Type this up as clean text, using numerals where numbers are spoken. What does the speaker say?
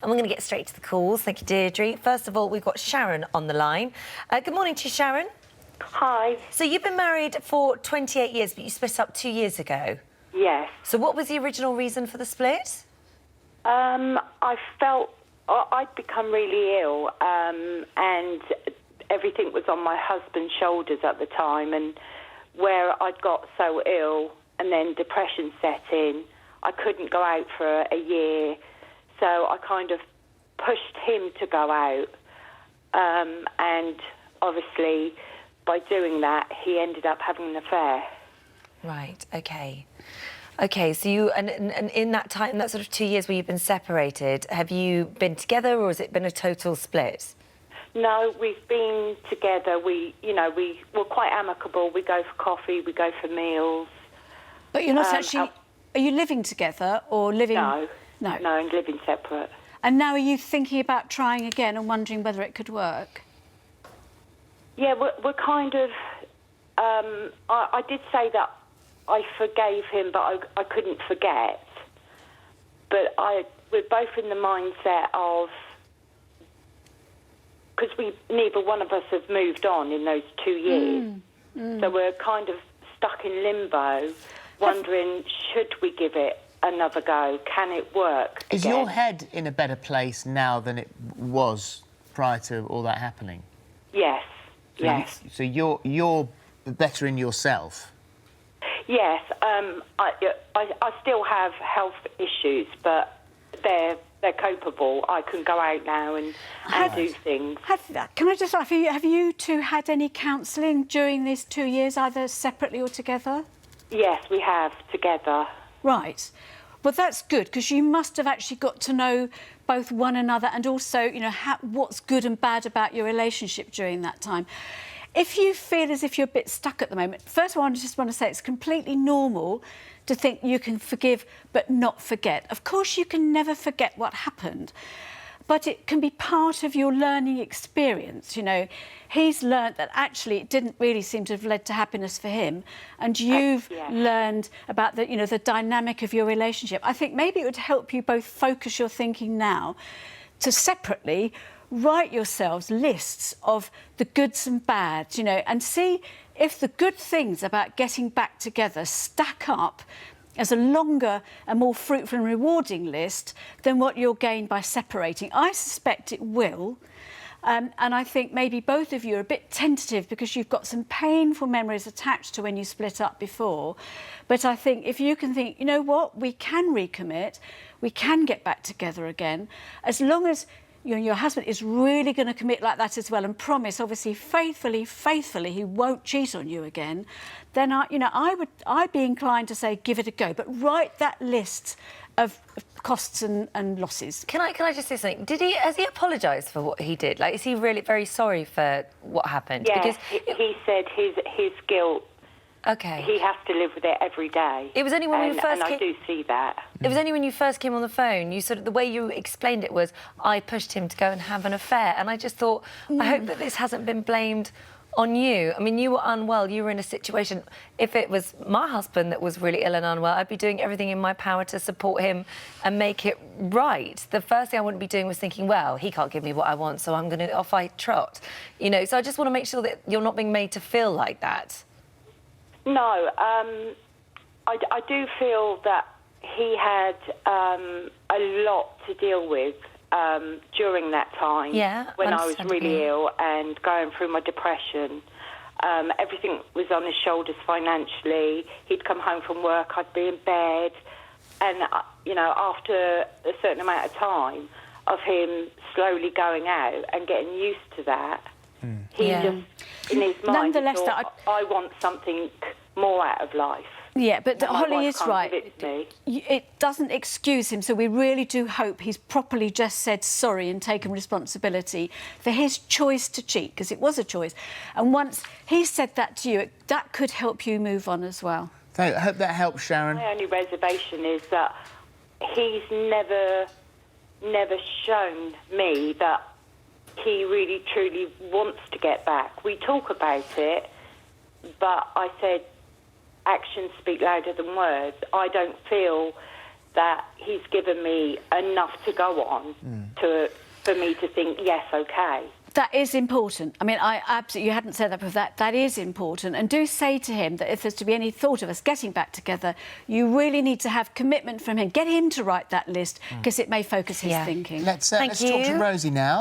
And we're going to get straight to the calls. Thank you, Deirdre. First of all, we've got Sharon on the line. Good morning to you, Sharon. Hi. So you've been married for 28 years, but you split up 2 years ago. Yes. So what was the original reason for the split? I felt I'd become really ill, and everything was on my husband's shoulders at the time. And where I'd got so ill, and then depression set in, I couldn't go out for a year. So I kind of pushed him to go out, and obviously by doing that, he ended up having an affair. Right, OK. OK, so you... And in that time, that sort of 2 years where you've been separated, have you been together or has it been a total split? No, we've been together. We were quite amicable. We go for coffee, we go for meals. But you're not actually... Are you living together or living... No. No. No, and living separate. And now are you thinking about trying again and wondering whether it could work? Yeah, we're kind of... I did say that I forgave him, but I couldn't forget. But we're both in the mindset of... Because neither one of us have moved on in those 2 years. So we're kind of stuck in limbo, wondering, should we give it another go? Can it work Is again? your head in a better place now than it was prior to all that happening? Yes, yes. So you're better in yourself? Yes, I still have health issues, but they're copable. I can go out now and do things. Can I just ask, have you two had any counselling during these 2 years, either separately or together? Yes, we have, together. Right. Well, that's good, because you must have actually got to know both one another and also, you know, what's good and bad about your relationship during that time. If you feel as if you're a bit stuck at the moment, first of all, I just want to say it's completely normal to think you can forgive but not forget. Of course, you can never forget what happened, but it can be part of your learning experience. You know, he's learnt that actually it didn't really seem to have led to happiness for him, and you've learned about the, you know, the dynamic of your relationship. I think maybe it would help you both focus your thinking now to separately write yourselves lists of the goods and bads, you know, and see if the good things about getting back together stack up as a longer and more fruitful and rewarding list than what you'll gain by separating. I suspect it will. And I think maybe both of you are a bit tentative because you've got some painful memories attached to when you split up before. But I think if you can think, you know what, we can recommit, we can get back together again, as long as your husband is really going to commit like that as well and promise, obviously, faithfully, he won't cheat on you again, then I'd be inclined to say give it a go. But write that list of costs and losses. Can I just say something? Has he apologised for what he did? Like, is he really very sorry for what happened? Yes, because he said his guilt. OK. He has to live with it every day. It was only when we first came... I do see that. It was only when you first came on the phone, you sort of... The way you explained it was, I pushed him to go and have an affair. And I just thought, I hope that this hasn't been blamed on you. I mean, you were unwell, you were in a situation... If it was my husband that was really ill and unwell, I'd be doing everything in my power to support him and make it right. The first thing I wouldn't be doing was thinking, well, he can't give me what I want, so I'm going to off I trot. You know, so I just want to make sure that you're not being made to feel like that. No, I do feel that he had a lot to deal with during that time when I was really ill and going through my depression. Everything was on his shoulders financially. He'd come home from work, I'd be in bed. And, you know, after a certain amount of time of him slowly going out and getting used to that, he just, in his mind, nonetheless, thought, I want something more out of life. Yeah, but Holly is right. It doesn't excuse him, so we really do hope he's properly just said sorry and taken responsibility for his choice to cheat, because it was a choice. And once he said that to you, that could help you move on as well. I hope that helps, Sharon. My only reservation is that he's never shown me that he really, truly wants to get back. We talk about it, but I said, actions speak louder than words. I don't feel that he's given me enough to go on for me to think, yes, OK. That is important. I mean, I absolutely, you hadn't said that before, that is important. And do say to him that if there's to be any thought of us getting back together, you really need to have commitment from him. Get him to write that list, because it may focus his thinking. Let's talk to Rosie now.